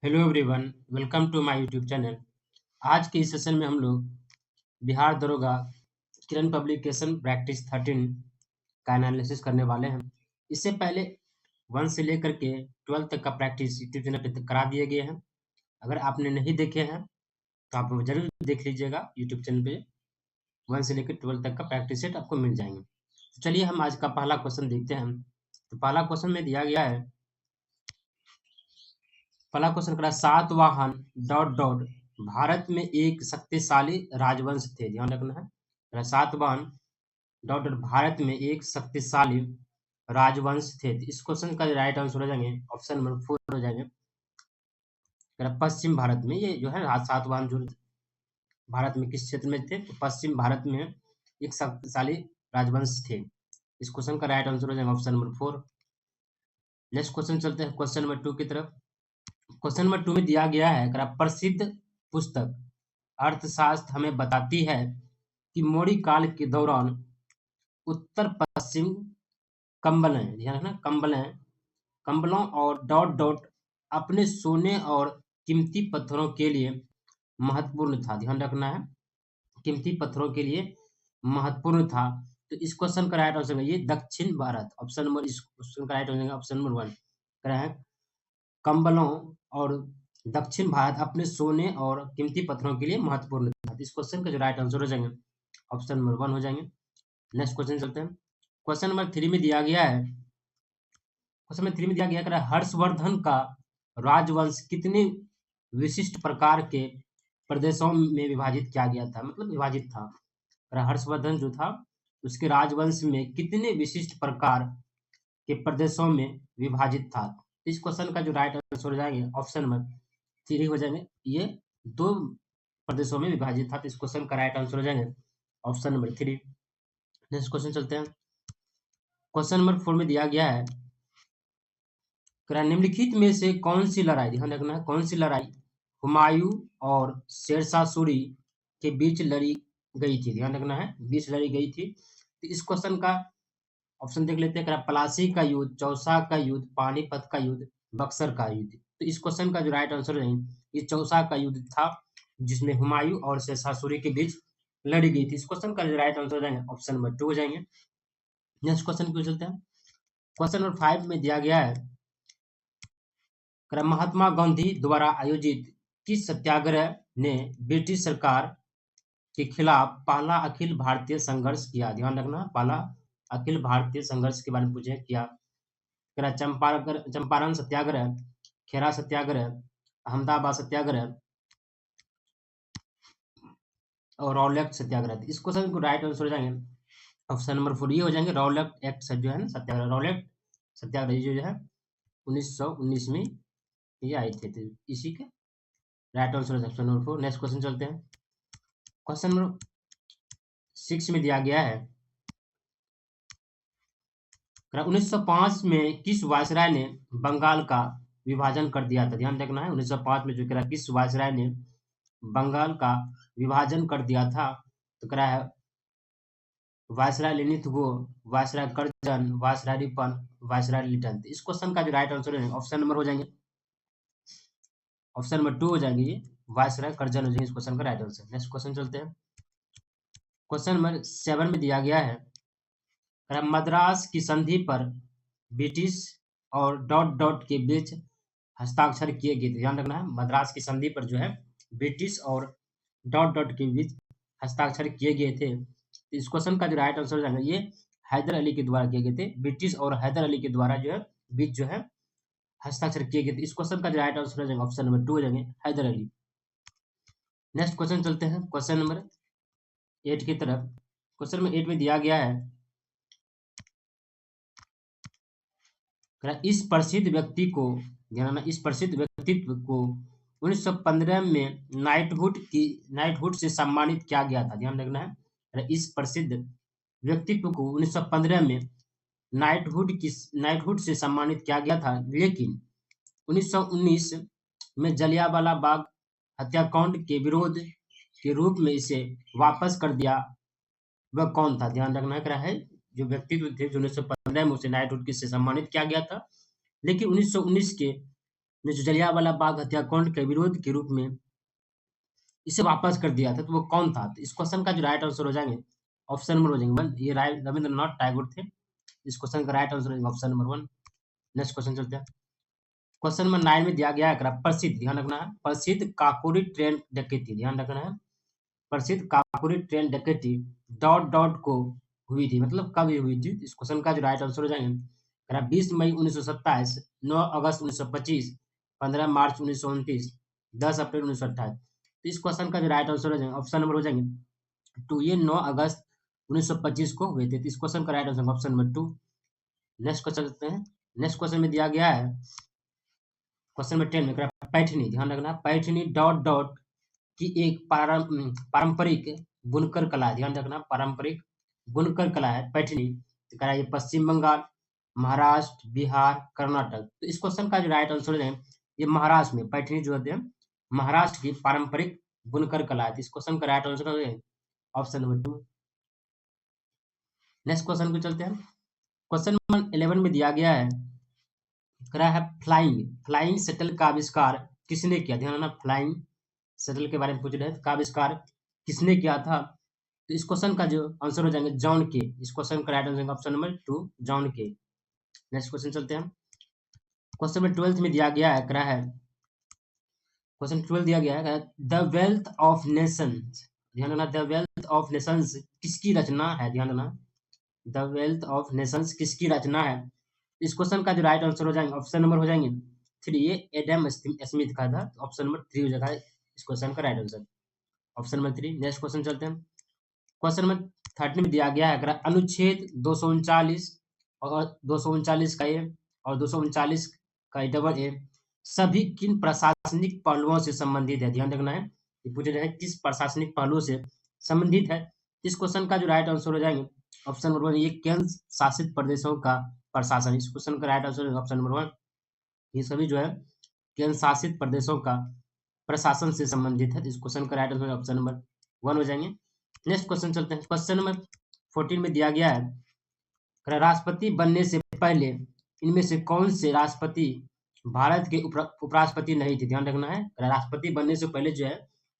Hello everyone, welcome to my YouTube channel. आज के इस सेशन में हम लोग बिहार दरोगा किरण पब्लिकेशन प्रैक्टिस 13 का एनालिसिस करने वाले हैं। इससे पहले 1 से लेकर के 12 तक का प्रैक्टिस यूट्यूब चैनल पे करा दिए गए हैं। अगर आपने नहीं देखे हैं तो आप जरूर देख लीजिएगा यूट्यूब चैनल पे। 1 से लेकर 12 तक का प्रैक्टिस सेट आपको मिल जाएंगे। तो चलिए हम आज का पहला क्वेश्चन देखते हैं। तो पहला क्वेश्चन में दिया गया है, पहला क्वेश्चन करा सातवाहन डॉट डॉट भारत में एक शक्तिशाली राजवंश थे। ध्यान रखना है, करा सातवाहन डॉट डॉट भारत में एक शक्तिशाली राजवंश थे। तो इस क्वेश्चन का राइट आंसर हो जाएंगे ऑप्शन नंबर 4 हो जाएंगे। करा पश्चिम भारत में ये जो है सातवाहन जो भारत में किस क्षेत्र में थे, तो पश्चिम भारत में एक शक्तिशाली राजवंश थे। इस क्वेश्चन का राइट आंसर हो जाएगा ऑप्शन नंबर 4। नेक्स्ट क्वेश्चन चलते हैं क्वेश्चन नंबर 2 की तरफ। क्वेश्चन नंबर 2 में दिया गया है, करा प्रसिद्ध पुस्तक अर्थशास्त्र हमें बताती है कि मौर्य काल के दौरान उत्तर पश्चिम कंबलें, ध्यान रखना कंबलें, कंबलों और डॉट डॉट अपने सोने और कीमती पत्थरों के लिए महत्वपूर्ण था। ध्यान रखना है, कीमती पत्थरों के लिए महत्वपूर्ण था। तो इस क्वेश्चन का राइट आंसर है ये दक्षिण भारत। ऑप्शन नंबर, इस क्वेश्चन का राइट आंसर ऑप्शन नंबर 1 करा है कंबलों और दक्षिण भारत अपने सोने और कीमती पत्थरों के लिए महत्वपूर्ण था। इस क्वेश्चन का जो राइट आंसर हो जाएंगे ऑप्शन नंबर 1 हो जाएंगे। नेक्स्ट क्वेश्चन चलते हैं। क्वेश्चन नंबर 3 में दिया गया है, क्वेश्चन नंबर 3 में दिया गया है हर्षवर्धन का राजवंश कितने विशिष्ट प्रकार के प्रदेशों में विभाजित किया गया था, मतलब विभाजित था। हर्षवर्धन जो था उसके राजवंश में कितने विशिष्ट प्रकार के प्रदेशों में विभाजित था। इस क्वेश्चन का जो राइट आंसर हो जाएंगे ऑप्शन नंबर 3 हो जाएंगे। ये 2 प्रदेशों में विभाजित था। तो इस क्वेश्चन का राइट आंसर हो जाएंगे ऑप्शन नंबर 3। नेक्स्ट क्वेश्चन चलते हैं। क्वेश्चन नंबर 4 में दिया गया है, निम्नलिखित में से कौन सी लड़ाई, ध्यान रखना है, कौन सी लड़ाई हुमायूं और शेरशाह सूरी के बीच लड़ी गई थी। ध्यान रखना है, बीच लड़ी गई थी। तो इस क्वेश्चन का ऑप्शन देख लेते हैं। प्लासी का युद्ध, चौसा का युद्ध, पानीपत का युद्ध, बक्सर का युद्ध। तो इस क्वेश्चन का जो राइट आंसर है ये चौसा का युद्ध था, जिसमें हुमायूं और शेरशाह सूरी के बीच लड़ी गई थी। इस क्वेश्चन का जो राइट आंसर हो जाएंगे ऑप्शन नंबर 2 हो जाएंगे। नेक्स्ट क्वेश्चन क्यों चलते हैं। क्वेश्चन नंबर 5 में दिया गया है, महात्मा गांधी द्वारा आयोजित किस सत्याग्रह ने ब्रिटिश सरकार के खिलाफ पहला अखिल भारतीय संघर्ष किया। ध्यान रखना, पहला अखिल भारतीय संघर्ष के बारे में पूछे किया। चंपारण सत्याग्रह, खेरा सत्याग्रह, अहमदाबाद सत्याग्रह और रॉलेट सत्याग्रह। इस क्वेश्चन को राइट आंसर हो जाएंगे ऑप्शन नंबर 4 ये हो जाएंगे। रॉलेट एक्ट जो है ना सत्याग्रह, रॉलेट सत्याग्रह जो है 1919 में ये आए थे। तो इसी के राइट आंसर है ऑप्शन नंबर 4। नेक्स्ट क्वेश्चन चलते हैं। क्वेश्चन नंबर 6 में दिया गया है, 1905 में किस वायसराय ने बंगाल का विभाजन कर दिया था। ध्यान रखना है, 1905 में जो करा किस वायसराय ने बंगाल का विभाजन कर दिया था। तो करा है viceroy Linlithgow, viceroy Curzon, viceroy Ripon, viceroy Lytton. इस क्वेश्चन का जो राइट आंसर है ऑप्शन नंबर हो जाएंगे ऑप्शन नंबर 2 हो जाएंगे, ये वायसराय कर्जन हो जाएंगे इस क्वेश्चन का राइट आंसर। नेक्स्ट क्वेश्चन चलते हैं। क्वेश्चन नंबर 7 में दिया गया है, मद्रास की संधि पर ब्रिटिश और डॉट डॉट के बीच हस्ताक्षर किए गए थे। ध्यान रखना है, मद्रास की संधि पर जो है ब्रिटिश और डॉट डॉट के बीच हस्ताक्षर किए गए थे। तो इस क्वेश्चन का जो राइट आंसर हो जाएगा ये हैदर अली के द्वारा किए गए थे। ब्रिटिश और हैदर अली के द्वारा जो है बीच जो है हस्ताक्षर किए गए थे। इस क्वेश्चन का जो राइट आंसर हो जाएगा ऑप्शन नंबर 2 हो जाएंगे, हैदर अली। नेक्स्ट क्वेश्चन चलते हैं क्वेश्चन नंबर 8 की तरफ। क्वेश्चन नंबर 8 में दिया गया है, इस प्रसिद्ध व्यक्ति को, ध्यान, इस प्रसिद्ध व्यक्तित्व को 1915 में नाइटहुड से सम्मानित किया गया था। ध्यान रखना है, इस प्रसिद्ध व्यक्तित्व को 1915 में नाइटहुड से सम्मानित किया गया था, लेकिन 1919 में जलियांवाला बाग हत्याकांड के विरोध के रूप में इसे वापस कर दिया। वह कौन था। ध्यान रखना है, जो व्यक्तित्व थे जो 1915 में उसे नाइटहुड से सम्मानित किया गया था, लेकिन 1919 के ने जो जलियांवाला बाग हत्याकांड के विरोध के रूप में इसे वापस कर दिया था, तो वो कौन था? तो इस क्वेश्चन का जो राइट आंसर हो जाएँगे, ऑप्शन नंबर हो जाएँगे 1, ये राय रवींद्रनाथ टैगोर थे। इस क्वेश्चन का राइट आंसर हो जाएगा ऑप्शन नंबर 1। नेक्स्ट क्वेश्चन चलते हैं। क्वेश्चन नंबर 9 में दिया गया है प्रसिद्ध, ध्यान रखना है, प्रसिद्ध काकोरी ट्रेन डकैती, ध्यान रखना है, प्रसिद्ध काकोरी ट्रेन डकैती को हुई थी, मतलब कब ये हुई थी? इस क्वेश्चन का जो राइट आंसर हो जाएंगे 20 मई 1927, 9 अगस्त 1925, 15 मार्च 1929, 10 अप्रैल 1928। तो इस क्वेश्चन का जो राइट आंसर हो जाएंगे ऑप्शन नंबर हो जाएंगे 2, ये 9 अगस्त 1925 को हुए थे। तो इस क्वेश्चन का right answer option number 2। Next question चलते हैं। नेक्स्ट क्वेश्चन में दिया गया है क्वेश्चन नंबर 10 में पैठनी, ध्यान रखना, पैठनी की एक पारंपरिक बुनकर कला है, ध्यान रखना, पारंपरिक बुनकर कला है पैठनी। तो कह रहा है ये पश्चिम बंगाल, महाराष्ट्र, बिहार, कर्नाटक। तो इस क्वेश्चन का जो राइट आंसर है ये महाराष्ट्र में पैठनी जो होते हैं महाराष्ट्र की पारंपरिक बुनकर कला है। तो इस क्वेश्चन का राइट आंसर है ऑप्शन नंबर 2। नेक्स्ट क्वेश्चन को चलते हैं। क्वेश्चन नंबर 11 में दिया गया है, कह रहा है फ्लाइंग शटल का आविष्कार किसने किया? ध्यान रखना, फ्लाइंग शटल के बारे में पूछ रहे हैं, का आविष्कार किसने किया था? तो इस क्वेश्चन का जो आंसर हो जाएंगे जॉन के। इस क्वेश्चन का right answer option number 2, John के। नेक्स्ट क्वेश्चन चलते हैं। क्वेश्चन नंबर 12 में दिया गया है, कह रहा है क्वेश्चन 12 दिया गया है द वेल्थ ऑफ नेशंस, ध्यान रखना, द वेल्थ ऑफ नेशंस किसकी रचना है? ध्यान रखना, द वेल्थ ऑफ नेशंस किसकी रचना है? इस क्वेश्चन का जो राइट आंसर हो जाएंगे ऑप्शन नंबर हो जाएंगे 3, ये एडम स्मिथ का था। ऑप्शन नंबर 3 हो जाएगा इस क्वेश्चन का right answer, option number 3। Next question चलते हैं। क्वेश्चन नंबर 13 में दिया गया है, अगर अनुच्छेद 239 और 239 का ए और 239 का डबल ए सभी किन प्रशासनिक पहलुओं से संबंधित है? ध्यान रखना है, ये पूछ रहे हैं किस प्रशासनिक पहलुओं से संबंधित है। इस क्वेश्चन का जो राइट आंसर हो जाएंगे ऑप्शन नंबर 1, ये केंद्र शासित प्रदेशों का प्रशासन। इस क्वेश्चन का राइट आंसर ऑप्शन नंबर 1, ये सभी जो है केंद्र शासित प्रदेशों का प्रशासन से संबंधित है। इस क्वेश्चन का राइट आंसर ऑप्शन नंबर 1 हो जाएंगे। नेक्स्ट क्वेश्चन चलते हैं। क्वेश्चन नंबर 14 में दिया गया है, राष्ट्रपति बनने से पहले इनमें से कौन से राष्ट्रपति भारत के उपराष्ट्रपति नहीं थे? ध्यान रखना है, राष्ट्रपति बनने से पहले जो है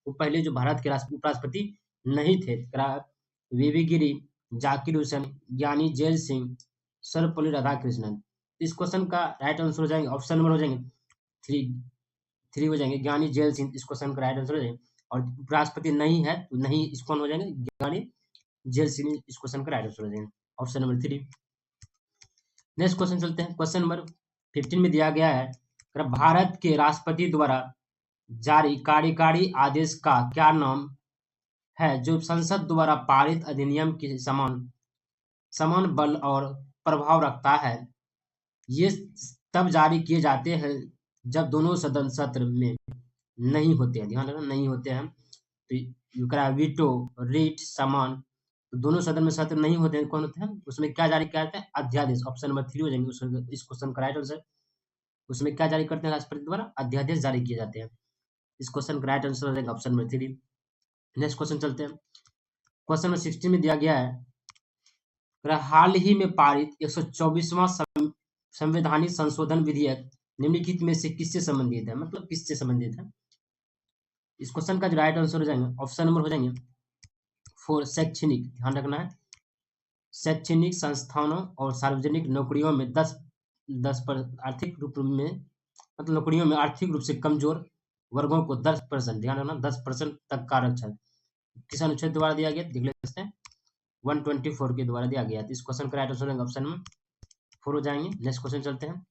वो पहले जो भारत के उपराष्ट्रपति नहीं थे। वीवी गिरी, जाकिर हुसैन, ज्ञानी जैल सिंह, सर्वपल्ली राधाकृष्णन। इस क्वेश्चन का राइट आंसर हो जाएंगे ऑप्शन नंबर हो जाएंगे 3 हो जाएंगे, ज्ञानी जैल सिंह। इस क्वेश्चन का राइट आंसर हो जाएंगे, और उपराष्ट्रपति नहीं है तो नहीं, इस कौन हो जाएंगे ज्ञानी जैल सिंह। इस क्वेश्चन का राइट आंसर हो जाएंगे ऑप्शन नंबर 3। नेक्स्ट क्वेश्चन चलते हैं। क्वेश्चन नंबर 15 में दिया गया है, भारत के राष्ट्रपति द्वारा जारी कार्यकारी आदेश का क्या नाम है जो संसद द्वारा पारित अधिनियम के समान बल और प्रभाव रखता है? ये तब जारी किए जाते हैं जब दोनों सदन सत्र में नहीं होते हैं, ध्यान रखना, नहीं होते हैं। तो यूकरा वीटो रीट समान, तो दोनों सदन में सत्र नहीं होते हैं, कौन होते हैं? उसमें क्या जारी किया जाता है? अध्यादेश। ऑप्शन नंबर 3 हो जाएंगे इस क्वेश्चन का राइट आंसर। उसमें क्या जारी करते हैं राष्ट्रपति द्वारा? अध्यादेश जारी किए जाते हैं। इस क्वेश्चन का राइट आंसर हो जाएगा ऑप्शन नंबर 3। नेक्स्ट क्वेश्चन चलते हैं। क्वेश्चन नंबर 16 में दिया गया है, हाल ही में पारित 124वां संवैधानिक संशोधन विधेयक निम्नलिखित में से किससे संबंधित है? मतलब किससे संबंधित है? इस क्वेश्चन का जो राइट आंसर हो जाएंगे ऑप्शन नंबर हो जाएंगे 4, शैक्षणिक, ध्यान रखना है, शैक्षणिक संस्थानों और सार्वजनिक नौकरियों में 10 पर आर्थिक रूप में, मतलब नौकरियों में आर्थिक रूप से कमजोर वर्गों को 10%, ध्यान रखना, 10% तक का आरक्षण किस अनुच्छेद द्वारा दिया गया? देख लेते हैं, 124 के द्वारा दिया गया। तो इस क्वेश्चन का राइट आंसर ऑप्शन नंबर 4 हो जाएंगे। नेक्स्ट क्वेश्चन चलते हैं।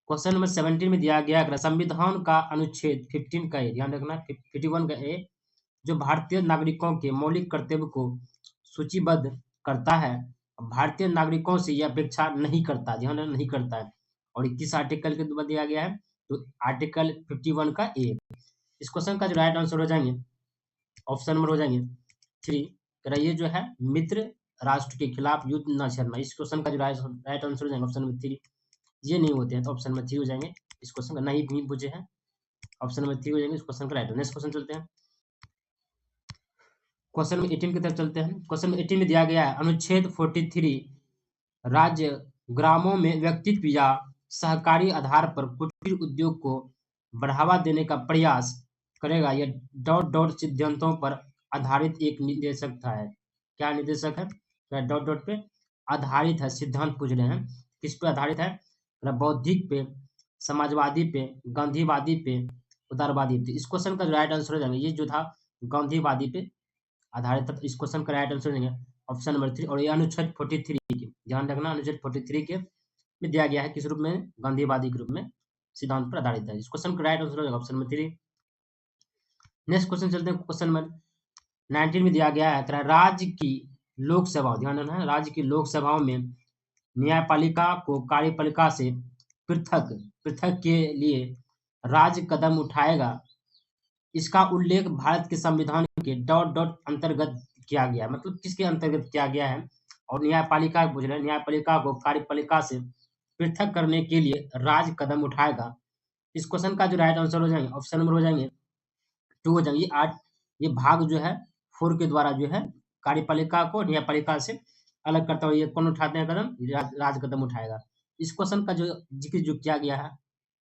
क्वेश्चन नंबर 17 में दिया गया है, संविधान का अनुच्छेद 15 का ए, ध्यान रखना 51 का ए, जो भारतीय नागरिकों के मौलिक कर्तव्य को सूचीबद्ध करता है, भारतीय नागरिकों से यह अपेक्षा नहीं करता, ध्यान रखना, नहीं करता है। और किस आर्टिकल के द्वारा दिया गया है? तो आर्टिकल 51 का ए। इस क्वेश्चन का जो राइट आंसर हो जाएंगे ऑप्शन नंबर हो जाएंगे 3, ये जो है मित्र राष्ट्र के खिलाफ युद्ध न छेड़ना। इस क्वेश्चन का जो राइट आंसर हो जाएगा ऑप्शन नंबर 3। ये नहीं होते हैं तो ऑप्शन नंबर 3 हो जाएंगे। इस क्वेश्चन का नहीं भी पूछे हैं, ऑप्शन नंबर 3 हो जाएंगे इस क्वेश्चन का राइट। नेक्स्ट क्वेश्चन चलते हैं। क्वेश्चन नंबर 18 की तरफ चलते हैं। क्वेश्चन नंबर 18 में दिया गया है, अनुच्छेद 43 राज्य ग्रामों में व्यक्तित्व या सहकारी आधार पर कुटीर उद्योग को बढ़ावा देने का प्रयास करेगा। यह डॉट डॉट सिद्धांतों पर आधारित एक निर्देशक था है। क्या निर्देशक है? तो डॉट डॉट पे आधारित है, सिद्धांत पूछ रहे हैं। किस पे आधारित है? तो बौद्धिक पे, समाजवादी पे, गांधीवादी पे, उदारवादी पे। इस क्वेश्चन का जो राइट आंसर हो जाएगा, ये जो था गांधीवादी पे आधारित था। इस क्वेश्चन का राइट आंसर हो जाएगा ऑप्शन नंबर 3। और ये अनुच्छेद 43 के, ध्यान रखना, अनुच्छेद 43 के में दिया गया है, किस रूप में? गांधीवादी के रूप में सिद्धांत पर आधारित है। इस क्वेश्चन का राइट आंसर हो जाएगा ऑप्शन नंबर 3। नेक्स्ट क्वेश्चन चलते हैं, क्वेश्चन नंबर 19 में दिया गया है राज्य की लोक सेवा, ध्यान रखना है, राज्य की लोक सेवाओं में न्यायपालिका को कार्यपालिका से पृथक पृथक के लिए राज्य कदम उठाएगा। इसका उल्लेख भारत के संविधान के डॉट डॉट अंतर्गत किया गया है। मतलब किसके अंतर्गत किया गया है? और न्यायपालिका पूछ रहे हैं, न्यायपालिका को कार्यपालिका से पृथक करने के लिए राज्य कदम उठाएगा। इस क्वेश्चन का जो राइट आंसर हो जाएंगे ऑप्शन नंबर हो जाएंगे 2 हो जाएंगे। 8 ये भाग जो है 4 के द्वारा जो है कार्यपालिका को न्यायपालिका से अलग करता हुआ ये कौन उठाते हैं कदम? राज्य कदम उठाएगा। इस क्वेश्चन का जो जिक्र जो किया गया है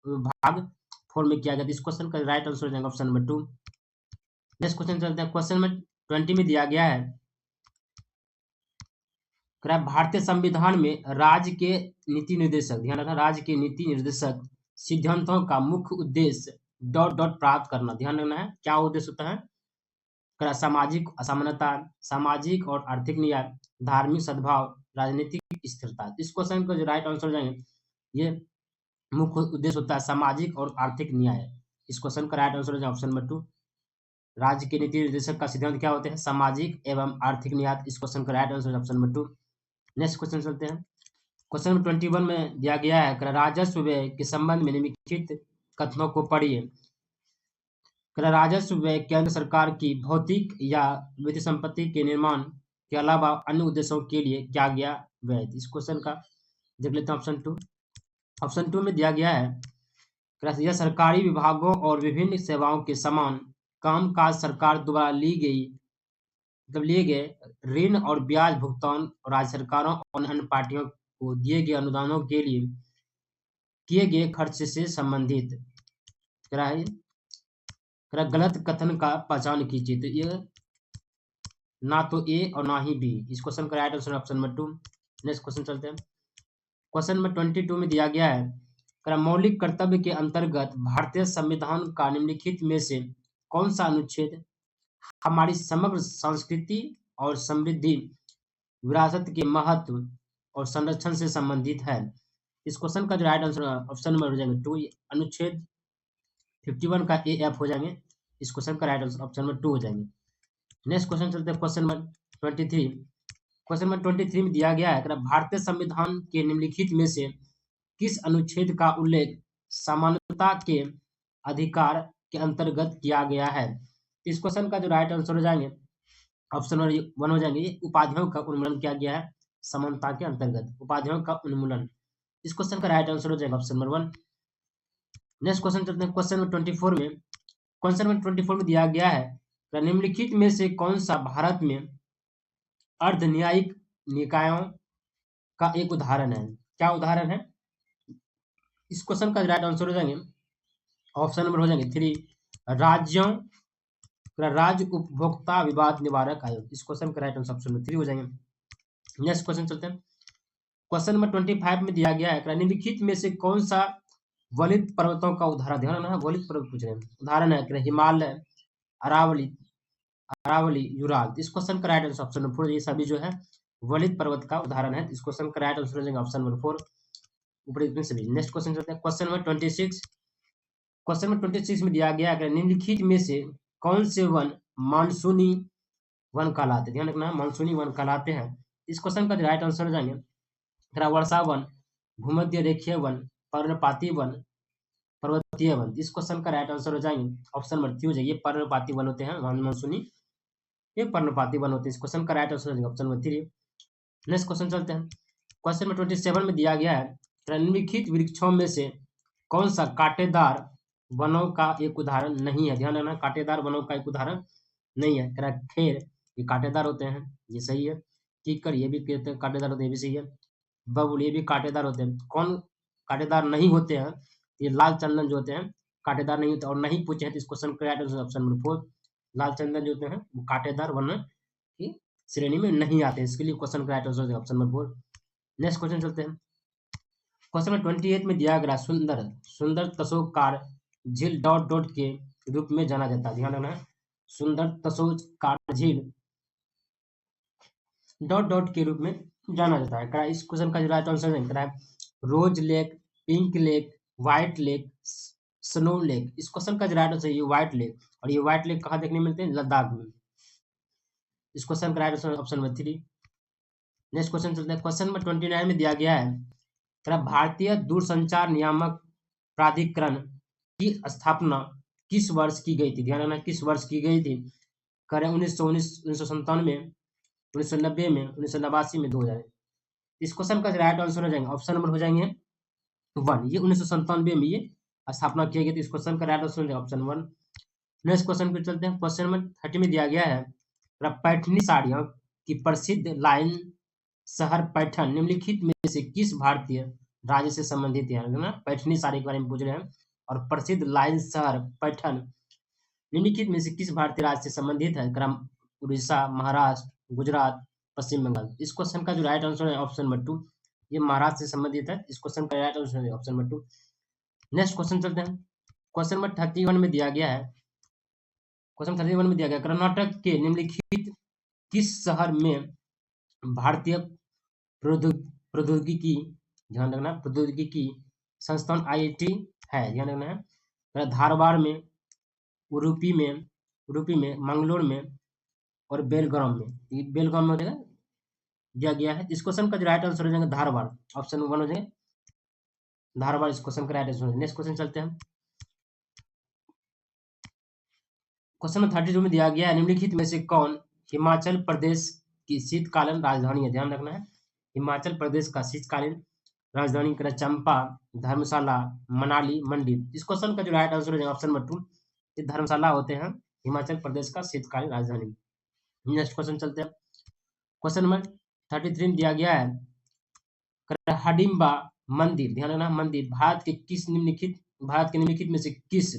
वो भाग 4 में किया गया। इस क्वेश्चन का राइट आंसर हो जाएगा ऑप्शन नंबर 2। नेक्स्ट क्वेश्चन चलते हैं, क्वेश्चन में 20 में दिया गया है भारतीय संविधान में राज्य के नीति निर्देशक, ध्यान रखना, राज्य के नीति निर्देशक सिद्धांतों का मुख्य उद्देश्य डॉट डॉट प्राप्त करना। ध्यान रखना है, क्या उद्देश्य होता है? सामाजिक असमानता, सामाजिक और आर्थिक न्याय, धार्मिक सद्भाव, राजनीतिक स्थिरता। इस क्वेश्चन का जो राइट आंसर हो जाएंगे, ये मुख्य उद्देश्य होता है सामाजिक और आर्थिक न्याय। इस क्वेश्चन का राइट आंसर हो जाएगा ऑप्शन नंबर 2। राज्य के नीति निर्देशक का सिद्धांत क्या होते हैं? सामाजिक एवं आर्थिक न्याय। इस क्वेश्चन का right answer option number 2। Next question चलते हैं, क्वेश्चन नंबर 21 में दिया गया है राजस्व व्यय के संबंध में निम्नलिखित कथनों को पढ़िए। राजस्व व्यय केंद्र सरकार की भौतिक या वित्तीय संपत्ति के निर्माण के अलावा अन्य उद्देश्यों के लिए किया गया व्यय। इस क्वेश्चन का देख लेते हैं ऑप्शन 2। ऑप्शन 2 में दिया गया है यह सरकारी विभागों और विभिन्न सेवाओं के समान कामकाज सरकार द्वारा लिए गए ऋण और ब्याज भुगतान और राज्य सरकारों और अन्य पार्टियों को दिए गए अनुदानों के लिए किए गए खर्च से संबंधित है। गलत कथन का पहचान कीजिए। तो ये ना तो ए और ना ही बी। इस क्वेश्चन का right answer option number 2। Next question चलते हैं, क्वेश्चन नंबर 22 में दिया गया है मौलिक कर्तव्य के अंतर्गत भारतीय संविधान का निम्नलिखित में से कौन सा अनुच्छेद हमारी समग्र संस्कृति और समृद्धि विरासत के महत्व और संरक्षण से संबंधित है? इस क्वेश्चन का जो राइट आंसर ऑप्शन नंबर हो जाएंगे 2, अनुच्छेद 51 का ए एफ हो जाएंगे। इस क्वेश्चन का राइट आंसर ऑप्शन नंबर 2 हो जाएंगे। नेक्स्ट क्वेश्चन चलते हैं, क्वेश्चन नंबर 23। क्वेश्चन नंबर 23 में दिया गया है भारतीय संविधान के निम्नलिखित में से किस अनुच्छेद का उल्लेख समानता के अधिकार के अंतर्गत किया गया है? इस क्वेश्चन का जो राइट आंसर हो जाएंगे ऑप्शन नंबर 1 हो जाएंगे। उपाधियों का उन्मूलन किया गया है समानता के अंतर्गत, उपाधियों का उन्मूलन। इस क्वेश्चन का राइट आंसर हो जाएगा ऑप्शन नंबर 1। नेक्स्ट क्वेश्चन चलते हैं, क्वेश्चन नंबर 24 में। क्वेश्चन नंबर 24 में दिया गया है निम्नलिखित में से कौन सा भारत में अर्ध न्यायिक निकायों का एक उदाहरण है? क्या उदाहरण है? इस क्वेश्चन का राइट आंसर हो जाएंगे ऑप्शन नंबर हो जाएंगे 3, राज्यों राज्य उपभोक्ता विवाद निवारक आयोग। इस क्वेश्चन का राइट आंसर ऑप्शन नंबर 3 हो जाएंगे। नेक्स्ट क्वेश्चन चलते हैं, क्वेश्चन नंबर 25 में दिया गया है निम्नलिखित में से कौन सा वलित पर्वतों का उदाहरण, ध्यान रखना, वलित पर्वत पूछ रहे हैं, उदाहरण है हिमालय, अरावली, अरावली, यूराल। इस क्वेश्चन का राइट आंसर ऑप्शन नंबर 4, ये सभी जो है वलित पर्वत का उदाहरण है। इस क्वेश्चन का राइट आंसर हो जाएगा ऑप्शन नंबर 4 ऊपर इसमें सभी। नेक्स्ट क्वेश्चन चलते हैं, क्वेश्चन नंबर 26। क्वेश्चन नंबर 26 में दिया गया है निम्नलिखित में से कौन से वन मानसूनी वन कहलाते हैं? ध्यान रखना, मानसूनी वन कहलाते हैं। इस क्वेश्चन का राइट आंसर हो जाएंगे वर्षा वन, भूमध्य रेखीय वन, पर्णपाती वन, पर्वतीय वन। इस क्वेश्चन का राइट आंसर हो जाएंगे ऑप्शन नंबर 3 हो जाएगी। पर्णपाती वन होते हैं मानसूनी, ये पर्णपाती वन होते हैं। इस क्वेश्चन का राइट आंसर हो जाएगा ऑप्शन नंबर 3। नेक्स्ट क्वेश्चन चलते हैं, क्वेश्चन नंबर 27 में दिया गया है निम्नलिखित वृक्षों में से कौन सा कांटेदार वनों का एक उदाहरण नहीं है? ध्यान रखना, कांटेदार वनों का एक उदाहरण नहीं है। खेर ये कांटेदार होते हैं, ये सही है। कीकर ये भी कांटेदार होते हैं, ये भी सही है। बबुल ये भी कांटेदार होते हैं। कौन कांटेदार नहीं होते हैं, ये लाल चंदन जो होते हैं कांटेदार नहीं होते और नहीं पूछे हैं तो इस क्वेश्चन का राइट आंसर ऑप्शन नंबर 4 लाल चंदन जो होते हैं वो कांटेदार वर्ण की श्रेणी में नहीं आते, इसके लिए क्वेश्चन का right answer option number 4। Next question चलते हैं। क्वेश्चन नंबर 28 में दिया गया सुंदर सुंदर तसोकार झील डॉट डॉट के रूप में जाना जाता है, ध्यान रखना है, सुंदर तसोकार झील डॉट डॉट के रूप में जाना जाता है। करा इस क्वेश्चन का जो राइट आंसर है करा rose lake, pink lake, white lake, snow lake. इस क्वेश्चन का जो राइट आंसर है ये व्हाइट लेक, और ये व्हाइट लेक कहाँ देखने मिलते हैं? लद्दाख में। इस क्वेश्चन का right answer option number 3। Next question चलते हैं। क्वेश्चन नंबर 29 में दिया गया है भारतीय दूरसंचार नियामक प्राधिकरण की स्थापना किस वर्ष की गई थी? ध्यान रखना किस वर्ष की गई थी? करें 1997 1990 में, 1989 में, 2000। इस क्वेश्चन का राइट आंसर हो जाएंगे ऑप्शन नंबर हो जाएंगे 1। ये 1997 में ये स्थापना किया गया, तो इस क्वेश्चन का राइट आंसर हो जाएगा ऑप्शन 1। नेक्स्ट क्वेश्चन पे चलते हैं। क्वेश्चन नंबर 30 में दिया गया है पैठनी साड़ियों की प्रसिद्ध लाइन शहर पैठन निम्नलिखित में से किस भारतीय राज्य से संबंधित है ना? पैठनी साड़ी के बारे में पूछ रहे हैं, और प्रसिद्ध लाइन शहर पैठन निम्नलिखित में से किस भारतीय राज्य से संबंधित है? क्रम उड़ीसा, महाराष्ट्र, गुजरात, पश्चिम बंगाल। इस क्वेश्चन का जो राइट आंसर है ऑप्शन नंबर 2, ये महाराष्ट्र से संबंधित है। इस क्वेश्चन का राइट आंसर है ऑप्शन नंबर 2। नेक्स्ट क्वेश्चन चलते हैं। क्वेश्चन नंबर 31 में दिया गया है, क्वेश्चन 31 में दिया गया कर्नाटक के निम्नलिखित किस शहर में भारतीय प्रौद्योगिकी, ध्यान रखना, प्रौद्योगिकी संस्थान IIT है, ध्यान रखना है। धारवाड़ में, उडुपी में, मंगलोर में और बेलगाम में। बेलगाम में दिया गया है। इस क्वेश्चन का जो राइट आंसर हो जाएगा धारवाड़, ऑप्शन 1 हो जाएगा धारवाड़। इस क्वेश्चन का राइट आंसर। नेक्स्ट क्वेश्चन चलते हैं। क्वेश्चन नंबर 32 में दिया गया है निम्नलिखित में से कौन हिमाचल प्रदेश की शीतकालीन राजधानी है? ध्यान रखना है, हिमाचल प्रदेश का शीतकालीन राजधानी का चंपा, धर्मशाला, मनाली, मंडी। इस क्वेश्चन का जो राइट आंसर है ऑप्शन नंबर 2, ये धर्मशाला होते हैं हिमाचल प्रदेश का शीतकालीन राजधानी। नेक्स्ट क्वेश्चन चलते हैं। क्वेश्चन नंबर 33 में दिया गया है हडिम्बा मंदिर, ध्यान रखना, मंदिर भारत के निम्नलिखित में से किस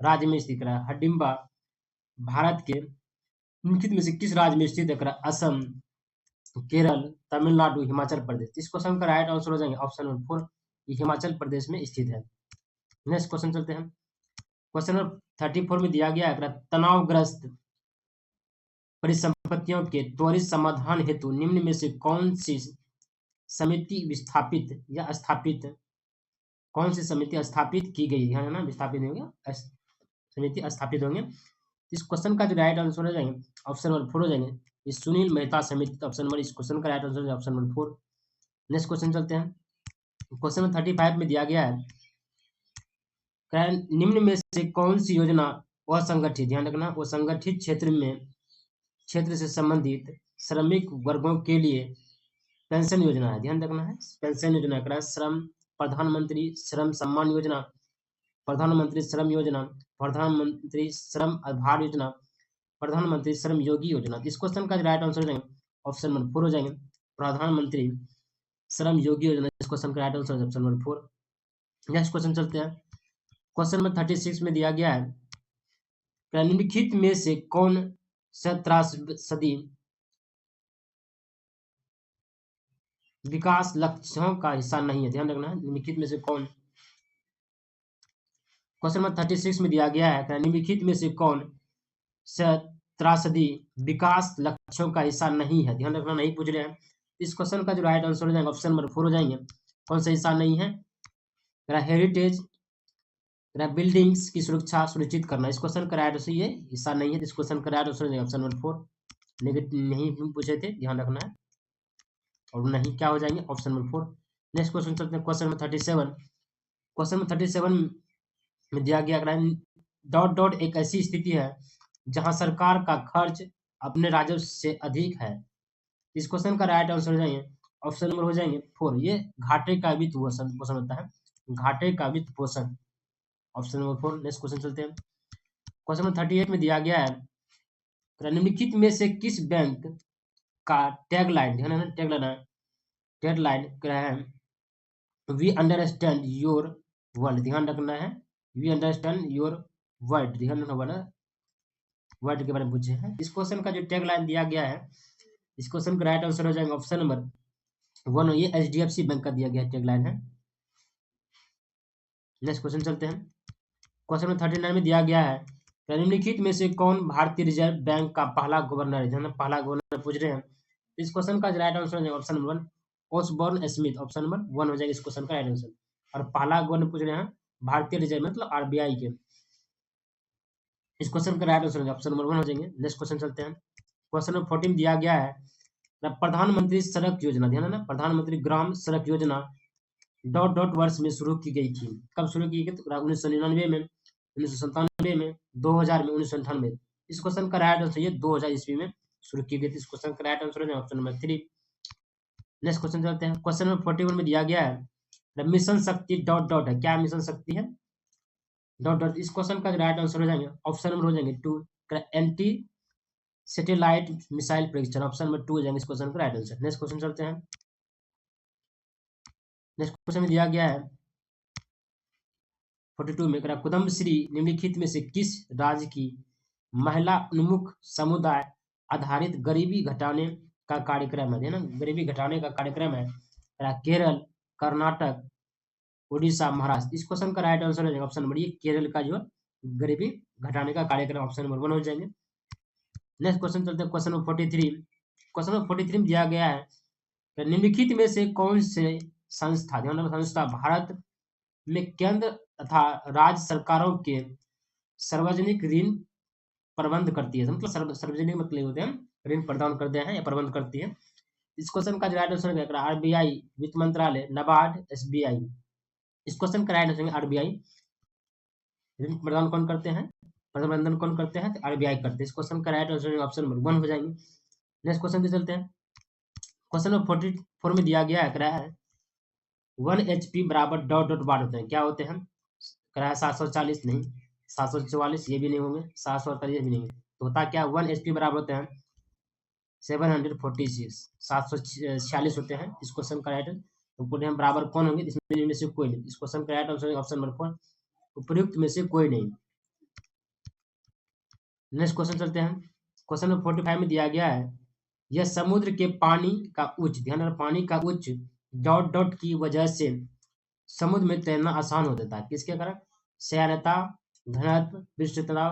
राज्य में स्थित है? हडिम्बा भारत के निम्नलिखित में से किस राज्य में स्थित है? असम, केरल, तमिलनाडु, हिमाचल प्रदेश। इस क्वेश्चन का राइट आंसर हो जाएंगे ऑप्शन नंबर 4, ये हिमाचल प्रदेश में स्थित है। नेक्स्ट क्वेश्चन चलते हैं। क्वेश्चन नंबर 34 में दिया गया है तनावग्रस्त परिसंपत्तियों के त्वरित समाधान हेतु निम्न में से कौन सी समिति विस्थापित या स्थापित, कौन सी समिति स्थापित की गई है ना? विस्थापित होंगे, समिति स्थापित होंगे। इस क्वेश्चन का जो राइट आंसर हो जाएंगे ऑप्शन नंबर 4 हो जाएंगे, ये सुनील मेहता समिति, ऑप्शन नंबर। इस क्वेश्चन का राइट आंसर है ऑप्शन नंबर 4। नेक्स्ट क्वेश्चन चलते हैं। क्वेश्चन नंबर 35 में दिया गया है निम्न में से कौन सी योजना असंगठित, ध्यान रखना, असंगठित क्षेत्र से संबंधित श्रमिक वर्गों के लिए पेंशन योजना है? ध्यान रखना है, पेंशन योजना का श्रम, प्रधानमंत्री श्रम सम्मान योजना, प्रधानमंत्री श्रम योजना, प्रधानमंत्री श्रम आधार योजना, प्रधानमंत्री श्रम योगी योजना। इस क्वेश्चन का राइट आंसर हो जाएंगे ऑप्शन नंबर 4 हो जाएंगे, प्रधानमंत्री श्रम योगी योजना। इस क्वेश्चन का right answer option number 4। Next question चलते हैं। क्वेश्चन नंबर 36 में दिया गया है निम्नलिखित में से कौन 17वीं विकास लक्ष्यों का हिस्सा नहीं है? ध्यान रखना है, निम्नलिखित में से कौन। क्वेश्चन नंबर 36 में दिया गया है निम्नलिखित में से कौन 17वीं विकास लक्ष्यों का हिस्सा नहीं है? ध्यान रखना, नहीं पूछ रहे हैं। इस क्वेश्चन का जो राइट आंसर हो जाएगा ऑप्शन नंबर 4 हो जाएंगे, कौन सा हिस्सा नहीं है? हेरिटेज बिल्डिंग्स की सुरक्षा सुनिश्चित करना। इस क्वेश्चन का राइट आंसर ये हिस्सा नहीं है। इस क्वेश्चन का right answer option number 4। Negative नहीं पूछे थे, ध्यान रखना है, और नहीं क्या हो जाएंगे ऑप्शन नंबर 4। नेक्स्ट क्वेश्चन चलते हैं। Question number 37। क्वेश्चन नंबर 37 में दिया गया डॉट डॉट एक ऐसी स्थिति है जहां सरकार का खर्च अपने राजस्व से अधिक है। इस क्वेश्चन का राइट आंसर हो जाएंगे ऑप्शन नंबर हो जाएंगे 4, ये घाटे का वित्त पोषण होता है, घाटे का वित्त पोषण, ऑप्शन नंबर 4। नेक्स्ट क्वेश्चन चलते हैं। क्वेश्चन नंबर 38 में दिया गया है निम्नलिखित में से किस बैंक का टैगलाइन, ध्यान है, टैगलाइन क्या है, वी अंडरस्टैंड योर वर्ल्ड, ध्यान रखना है। वी अंडरस्टैंड योर वर्ल्ड, ध्यान रखना वर्ड, वर्ड के बारे में पूछे हैं। इस क्वेश्चन का जो टैग लाइन दिया गया है, इस क्वेश्चन का राइट आंसर हो जाएगा ऑप्शन नंबर 1। ये एचडीएफसी बैंक का दिया गया टैग लाइन है। नेक्स्ट क्वेश्चन चलते हैं। क्वेश्चन नंबर 39 में दिया गया है, निम्नलिखित में से कौन भारतीय रिजर्व बैंक का पहला गवर्नर है, पहला गवर्नर पूछ रहे हैं। इस क्वेश्चन का राइट आंसर हो जाएगा option number 1 Osborne Smith, option number 1 हो जाएगा इस क्वेश्चन का राइट आंसर। और पहला गवर्नर पूछ रहे हैं भारतीय रिजर्व मतलब आरबीआई के। इस क्वेश्चन का राइट आंसर ऑप्शन नंबर 1 हो जाएंगे। नेक्स्ट क्वेश्चन चलते हैं। क्वेश्चन नंबर 14 दिया गया है, प्रधानमंत्री सड़क योजना, ध्यान है ना, प्रधानमंत्री ग्राम सड़क योजना डॉट डॉट वर्ष में शुरू की गई थी। कब शुरू की गई? तो 1999 में, 1997 में, 2000 में, 1998। इस क्वेश्चन का राइट आंसर ये 2000 ईस्वी में शुरू की गई थी। इस क्वेश्चन का राइट आंसर है ऑप्शन नंबर 3। नेक्स्ट क्वेश्चन चलते हैं। क्वेश्चन नंबर 41 में दिया गया है, मिशन शक्ति डॉट डॉट है, क्या मिशन शक्ति है? Dot dot. इस क्वेश्चन का राइट आंसर हो जाएंगे ऑप्शन नंबर हो जाएंगे 2 एंटी सैटेलाइट मिसाइल परीक्षण, ऑप्शन नंबर 2 हो जाएंगे इस क्वेश्चन का राइट आंसर। नेक्स्ट क्वेश्चन चलते हैं। नेक्स्ट क्वेश्चन में दिया गया है 42 में, कुदम श्री निम्नलिखित में से किस राज्य की महिला उन्मुख समुदाय आधारित गरीबी घटाने का कार्यक्रम है ना, गरीबी घटाने का कार्यक्रम है? केरल, कर्नाटक, उड़ीसा, महाराष्ट्र। इस क्वेश्चन का राइट आंसर हो जाएगा ऑप्शन नंबर ये केरल का जो गरीबी घटाने का कार्यक्रम, ऑप्शन नंबर 1 हो जाएंगे। नेक्स्ट क्वेश्चन चलते हैं। Question number 43। क्वेश्चन नंबर 43 में दिया गया है, निम्नलिखित में से कौन से संस्था, ध्यान रखना, संस्था भारत में केंद्र तथा राज्य सरकारों के सार्वजनिक ऋण प्रबंध करती है, मतलब सार्वजनिक मतलब होते हैं ऋण प्रदान करते हैं या प्रबंध करती है। इस क्वेश्चन का राइट आंसर है आरबीआई, वित्त मंत्रालय, नाबार्ड, एसबीआई। इस क्वेश्चन का राइट आंसर है आरबीआई। ऋण प्रदान कौन करते हैं, प्रबंधन कौन करते हैं? तो आरबीआई करते हैं। इस क्वेश्चन का राइट आंसर ऑप्शन नंबर 1 हो जाएंगे। नेक्स्ट क्वेश्चन पे चलते हैं। क्वेश्चन नंबर 44 में दिया गया है 1 HP बराबर डॉट डॉट बार होते हैं, क्या होते हैं? 740 नहीं, 744 ये भी नहीं होंगे, 748 ये भी नहीं, तो होता क्या 1 HP बराबर होते हैं 746, 746 होते हैं। इस क्वेश्चन का राइट, तो पूरे हम बराबर कौन होंगे? इसमें में से कोई नहीं। इस क्वेश्चन का राइट आंसर ऑप्शन नंबर 4 उपयुक्त में से कोई नहीं। नेक्स्ट क्वेश्चन चलते हैं। क्वेश्चन नंबर 45 में दिया गया है, यह समुद्र के पानी का उच्च, ध्यान रखना, पानी का उच्च डॉट डॉट की वजह से समुद्र में तैरना आसान हो जाता है। किसके कारण? श्यानता, घनत्व, विस्तृतता,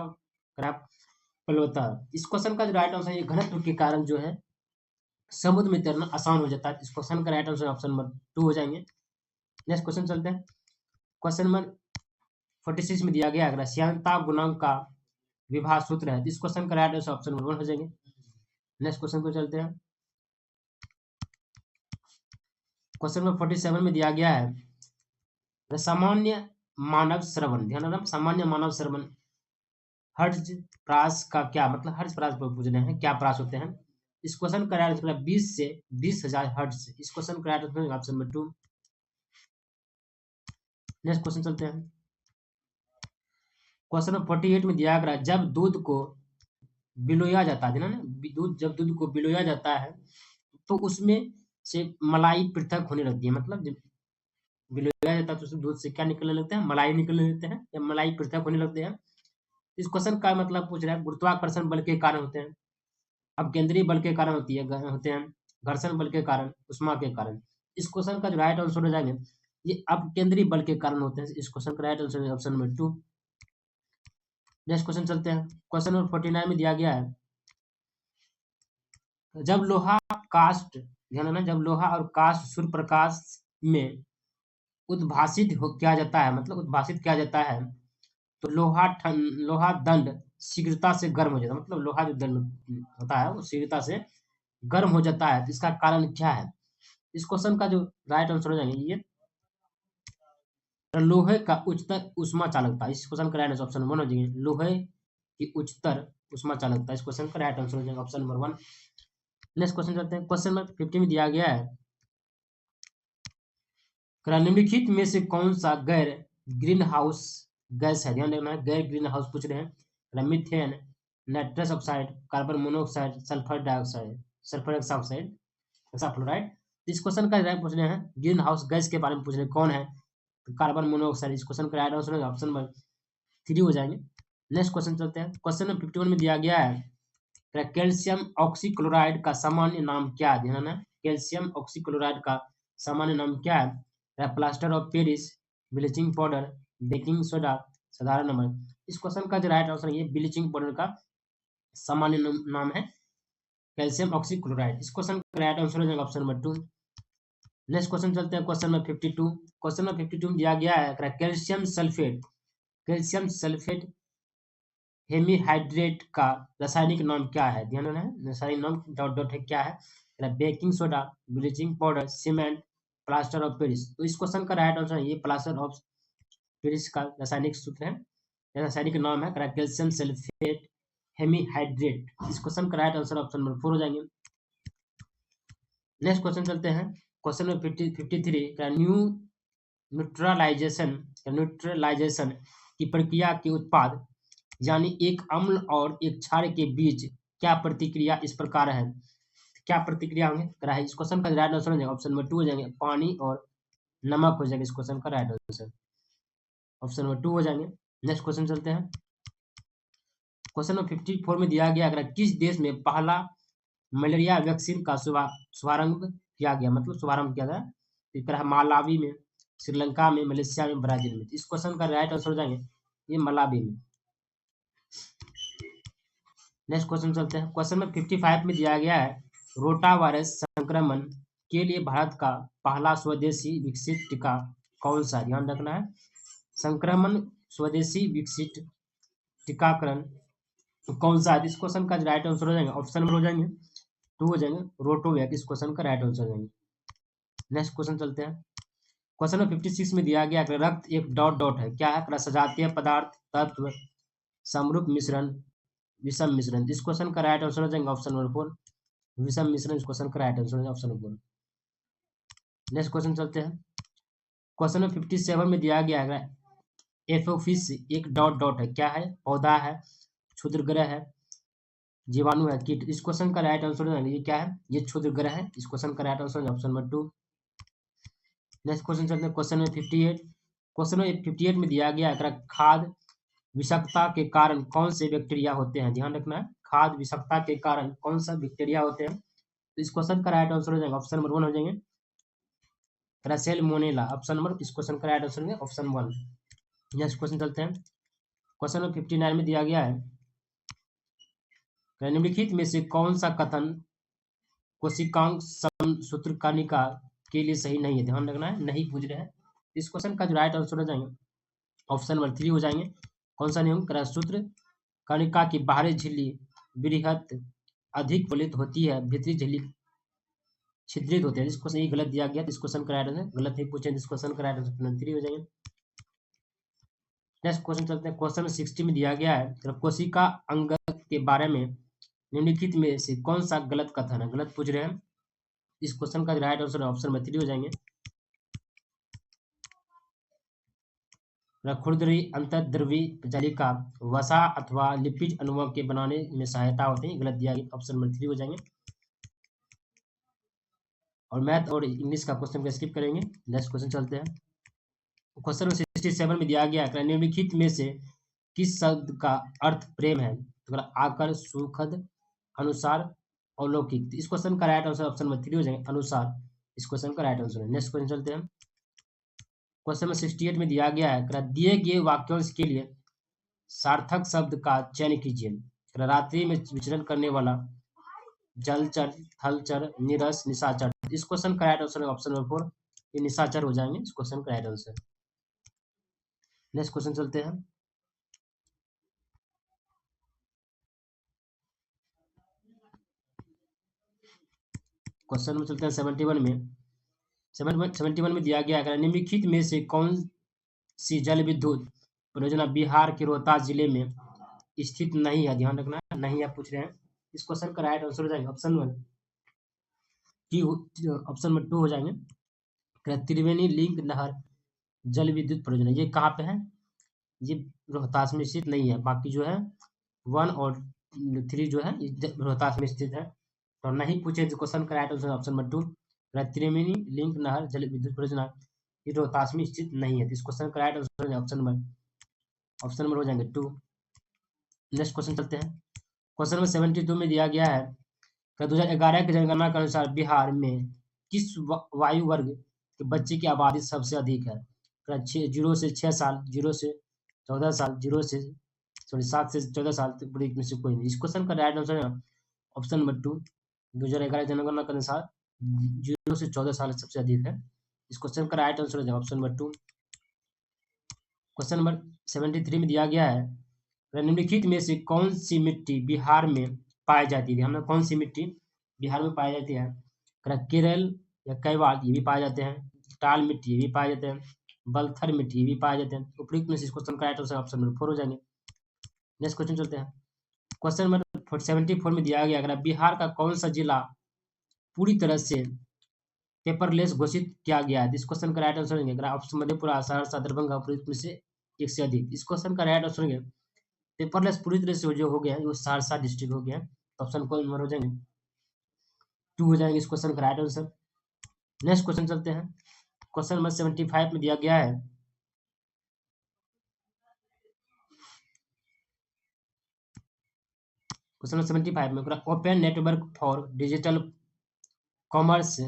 प्लवता। इस क्वेश्चन का जो राइट आंसर है घनत्व के कारण जो है समुद्र में तैरना आसान हो जाता है। इस क्वेश्चन का राइट आंसर ऑप्शन नंबर 2 हो जाएंगे। नेक्स्ट क्वेश्चन चलते हैं। क्वेश्चन नंबर 46 में दिया गया है, श्यानता गुणांक का विभाज्य सूत्र है। इस क्वेश्चन का राइट आंसर ऑप्शन नंबर 1 हो जाएंगे। नेक्स्ट क्वेश्चन को चलते हैं। क्वेश्चन नंबर 47 में दिया गया है, सामान्य मानव श्रवण, ध्यान रखना, सामान्य मानव श्रवण हर्ट्ज प्रास का क्या मतलब? हर्ट्ज प्रास पर पूछ रहे हैं क्या प्रास होते हैं? इस क्वेश्चन का राइट आंसर 20 से 20,000 हर्ट्ज। इस क्वेश्चन का right answer option number 2। Next question चलते हैं। क्वेश्चन नंबर 48 में दिया गया, जब दूध को बिलोया जाता है ना, दूध जब दूध को बिलोया जाता है तो उसमें से मलाई पृथक होने लगती है, मतलब जब बिलोया जाता है तो उसमें दूध से क्या निकलने लगते हैं? मलाई निकलने लगते हैं या मलाई पृथक होने लगते हैं। इस क्वेश्चन का मतलब पूछ रहा है गुरुत्वाकर्षण बल के कारण होते हैं, अब केंद्रीय बल के कारण होते हैं, घर्षण बल के कारण, उष्मा के कारण। इस क्वेश्चन का जो राइट आंसर हो जाएंगे ये अब केंद्रीय बल के कारण होते हैं। इस क्वेश्चन का right answer option number 2। Next question चलते हैं। क्वेश्चन नंबर 49 में दिया गया है, जब लोहा कास्ट, ध्यान रखना, जब लोहा और कास्ट सूर्य प्रकाश में उद्भासित किया जाता है, मतलब उद्भासित किया जाता है तो लोहा दंड शीघ्रता से गर्म हो जाता है, मतलब लोहा जो दंड होता है वो शीघ्रता से गर्म हो जाता है। तो इसका कारण क्या है? इस क्वेश्चन का जो राइट आंसर हो जाएंगे ये लोहे का उच्चतर उष्मा चालकता। इस क्वेश्चन का राइट आंसर ऑप्शन 1 हो जाएंगे, लोहे की उच्चतर उष्मा चालकता। इस क्वेश्चन का राइट आंसर हो जाएगा ऑप्शन नंबर 1। नेक्स्ट क्वेश्चन चलते हैं। क्वेश्चन नंबर 50 में दिया गया है, निम्नलिखित में से कौन सा गैर ग्रीन हाउस गैस है? ध्यान रखना, गैर ग्रीन हाउस पूछ रहे हैं, methane, nitrous oxide, carbon monoxide, sulphur dioxide, sulphur hexaoxide, hexafluoride. इस क्वेश्चन का राइट पूछ रहे हैं ग्रीन हाउस गैस के बारे में पूछ रहे हैं, कौन है? तो कार्बन मोनोऑक्साइड। इस क्वेश्चन का राइट आंसर है ऑप्शन नंबर 3 हो जाएंगे। नेक्स्ट क्वेश्चन चलते हैं। क्वेश्चन नंबर 51 में दिया गया है कैल्शियम ऑक्सीक्लोराइड का सामान्य नाम क्या है? ध्यान है, कैल्शियम ऑक्सीक्लोराइड का सामान्य नाम क्या है? Plaster of Paris, bleaching powder, baking soda, साधारण नमक। इस क्वेश्चन का जो राइट आंसर है ये ब्लीचिंग पाउडर का सामान्य नाम है कैल्शियम ऑक्सीक्लोराइड। इस क्वेश्चन का राइट आंसर हो जाएगा ऑप्शन नंबर 2। नेक्स्ट क्वेश्चन चलते हैं क्वेश्चन नंबर 52। क्वेश्चन नंबर 52 में दिया गया है calcium sulphate, calcium sulphate hemihydrate का रासायनिक नाम क्या है? ध्यान देना है, रासायनिक नाम डॉट डॉट है क्या है? Baking soda, bleaching powder, cement, plaster of Paris. तो इस क्वेश्चन का राइट आंसर है ये प्लास्टर ऑफ पेरिस का रासायनिक सूत्र है, रासायनिक नाम है कैल्शियम सल्फेट हेमीहाइड्रेट। इस क्वेश्चन का राइट आंसर ऑप्शन नंबर 4 हो जाएंगे। नेक्स्ट क्वेश्चन चलते हैं क्वेश्चन नंबर 53 का न्यूट्रलाइजेशन की प्रक्रिया के उत्पाद यानी एक अम्ल और एक क्षार के बीच क्या प्रतिक्रिया इस प्रकार है? क्या प्रतिक्रिया होंगे? इस क्वेश्चन का राइट आंसर हो जाएगा ऑप्शन नंबर 2 हो जाएंगे, पानी और नमक हो जाएगा। इस क्वेश्चन का राइट आंसर ऑप्शन नंबर 2 हो जाएंगे। नेक्स्ट क्वेश्चन चलते हैं क्वेश्चन नंबर 54 में दिया गया किस देश में पहला मलेरिया वैक्सीन का शुभारंभ किया गया? मतलब शुभारंभ किया गया इस तरह मालावी में, श्रीलंका में, मलेशिया में, ब्राजील में। इस क्वेश्चन का राइट आंसर हो जाएंगे ये मलावी में। नेक्स्ट क्वेश्चन चलते हैं क्वेश्चन नंबर 55 में दिया गया है रोटा वायरस संक्रमण के लिए भारत का पहला स्वदेशी विकसित टीका कौन सा? ध्यान रखना है, संक्रमण स्वदेशी विकसित टीकाकरण कौन सा है? इस क्वेश्चन का राइट आंसर हो जाएंगे ऑप्शन नंबर हो जाएंगे 2 हो जाएंगे, रोटोवैक। इस क्वेश्चन का राइट आंसर हो जाएंगे। नेक्स्ट क्वेश्चन चलते हैं क्वेश्चन नंबर 56 में दिया गया रक्त एक डॉट डॉट है, क्या है? सजातीय पदार्थ, तत्व, समरूप मिश्रण, विषम मिश्रण। इस क्वेश्चन का राइट आंसर हो जाएगा ऑप्शन नंबर 4, विषम मिश्रण। इस क्वेश्चन का राइट आंसर हो जाएगा ऑप्शन नंबर 4। नेक्स्ट क्वेश्चन चलते हैं क्वेश्चन नंबर 57 में दिया गया है एफोफिस एक डॉट डॉट है, क्या है? पौधा है, क्षुद्रग्रह है, जीवाणु है, कीट। इस क्वेश्चन का राइट आंसर ये क्या है? ये क्षुद्रग्रह है। इस क्वेश्चन का right answer option number 2। Next question चलते हैं क्वेश्चन नंबर 58। क्वेश्चन नंबर 58 में दिया गया है खाद विषाक्तता के कारण कौन से बैक्टीरिया होते हैं? ध्यान रखना है, खाद विषाक्तता के कारण कौन सा बैक्टीरिया होते हैं? तो इस क्वेश्चन का राइट आंसर हो जाएगा ऑप्शन नंबर 1 हो जाएंगे सैल्मोनेला। ऑप्शन नंबर इस क्वेश्चन का राइट आंसर है ऑप्शन 1। नेक्स्ट क्वेश्चन चलते हैं क्वेश्चन नंबर 59 में दिया गया है निम्नलिखित में से कौन सा कथन कोशिकांग सूत्रकानिका के लिए सही नहीं है? ध्यान रखना है, नहीं पूछ रहे हैं। इस क्वेश्चन का जो राइट आंसर हो जाएंगे ऑप्शन नंबर 3 हो जाएंगे। कौन सा नियम? सूत्र कणिका की बाहरी झिल्ली बृहत अधिक फलित होती है, भीतरी झिल्ली छिद्रित होते हैं। इस क्वेश्चन ये गलत दिया गया, इस क्वेश्चन का राइट आंसर गलत नहीं पूछे, इस क्वेश्चन का राइट आंसर 3 हो जाएंगे। नेक्स्ट क्वेश्चन चलते हैं क्वेश्चन 60 में दिया गया है कोशिका अंग के बारे में निम्नलिखित में से कौन सा गलत कथन है? गलत पूछ रहे हैं। इस क्वेश्चन का राइट आंसर ऑप्शन नंबर 3 हो जाएंगे खुरदरी अंतर्द्रव्यी जालिका वसा अथवा लिपिड अणुओं के बनाने में सहायता होती है, गलत दिया गया, ऑप्शन नंबर 3 हो जाएंगे। और मैथ और इंग्लिश का क्वेश्चन को स्किप करेंगे। नेक्स्ट क्वेश्चन चलते हैं क्वेश्चन नंबर 67 में दिया गया है निम्नलिखित में से किस शब्द का अर्थ प्रेम है? तो आकर, सुखद, अनुसार, अलौकिक। इस क्वेश्चन का राइट आंसर ऑप्शन नंबर 3 हो जाएंगे अनुसार। इस क्वेश्चन का राइट आंसर है। नेक्स्ट क्वेश्चन चलते हैं क्वेश्चन नंबर 68 में दिया गया है दिए गए वाक्यांश के लिए सार्थक शब्द का चयन कीजिए। रात्रि में विचरण करने वाला, जलचर, थलचर, नीरस, निशाचर। इस क्वेश्चन का राइट आंसर है ऑप्शन नंबर 4, ये निशाचर हो जाएंगे। इस क्वेश्चन का राइट आंसर। नेक्स्ट क्वेश्चन चलते हैं क्वेश्चन में चलते हैं 71 में 71 में दिया गया है निम्नलिखित में से कौन सी जल विद्युत परियोजना बिहार के रोहतास जिले में स्थित नहीं है? ध्यान रखना है, नहीं आप पूछ रहे हैं। इस क्वेश्चन का राइट आंसर हो जाएगा ऑप्शन 1 ऑप्शन नंबर 2 हो जाएंगे त्रिवेणी लिंक नहर जल विद्युत परियोजना। ये कहाँ पे है? ये रोहतास में स्थित नहीं है, बाकी जो है 1 और 3 जो है रोहतास में स्थित है। तो नहीं पूछे क्वेश्चन का राइट आंसर ऑप्शन नंबर 2 त्रिवेणी लिंक नहर जल विद्युत परियोजना ये रोहतास में स्थित नहीं है। तो इस क्वेश्चन का राइट आंसर ऑप्शन नंबर हो जाएंगे 2। नेक्स्ट क्वेश्चन चलते हैं। क्वेश्चन नंबर 72 में दिया गया है कि 2011 की जनगणना के अनुसार बिहार में किस वायु वर्ग के बच्चे की आबादी सबसे अधिक है? 0 से 6 साल, 0 से 14 साल, 7 से 14 साल, तो में से कोई नहीं। इस क्वेश्चन का राइट आंसर है ऑप्शन नंबर 2। 2011 जनगणना के अनुसार 0 से 14 साल सबसे अधिक है। इस क्वेश्चन का राइट आंसर है ऑप्शन नंबर 2। क्वेश्चन नंबर 73 में दिया गया है निम्नलिखित में से कौन सी मिट्टी बिहार में पाई जाती है? हमने कौन सी मिट्टी बिहार में पाई जाती है? केरल या कैवाल ये भी पाए जाते हैं, टाल मिट्टी ये भी पाए जाते हैं, बलथर मिट्टी ये भी पाए जाते हैं। उपयुक्त में से इस क्वेश्चन का राइट आंसर ऑप्शन नंबर 4 हो जाएंगे। नेक्स्ट क्वेश्चन चलते हैं। क्वेश्चन नंबर 74 में दिया गया बिहार का कौन सा जिला पूरी तरह से पेपरलेस घोषित किया गया है? इस क्वेश्चन का राइट आंसर होंगे ऑप्शन मधेपुरा, सहरसा, दरभंगा, उपयुक्त में से एक से अधिक। इस क्वेश्चन का राइट आंसर होंगे पेपरलेस पूरी तरह से जो हो गया है वो सहरसा डिस्ट्रिक्ट हो गया है। ऑप्शन को नंबर हो जाएंगे 2 हो जाएंगे इस क्वेश्चन का राइट आंसर। नेक्स्ट क्वेश्चन चलते हैं। क्वेश्चन नंबर 75 में दिया गया है क्वेश्चन नंबर 75 में open network for digital commerce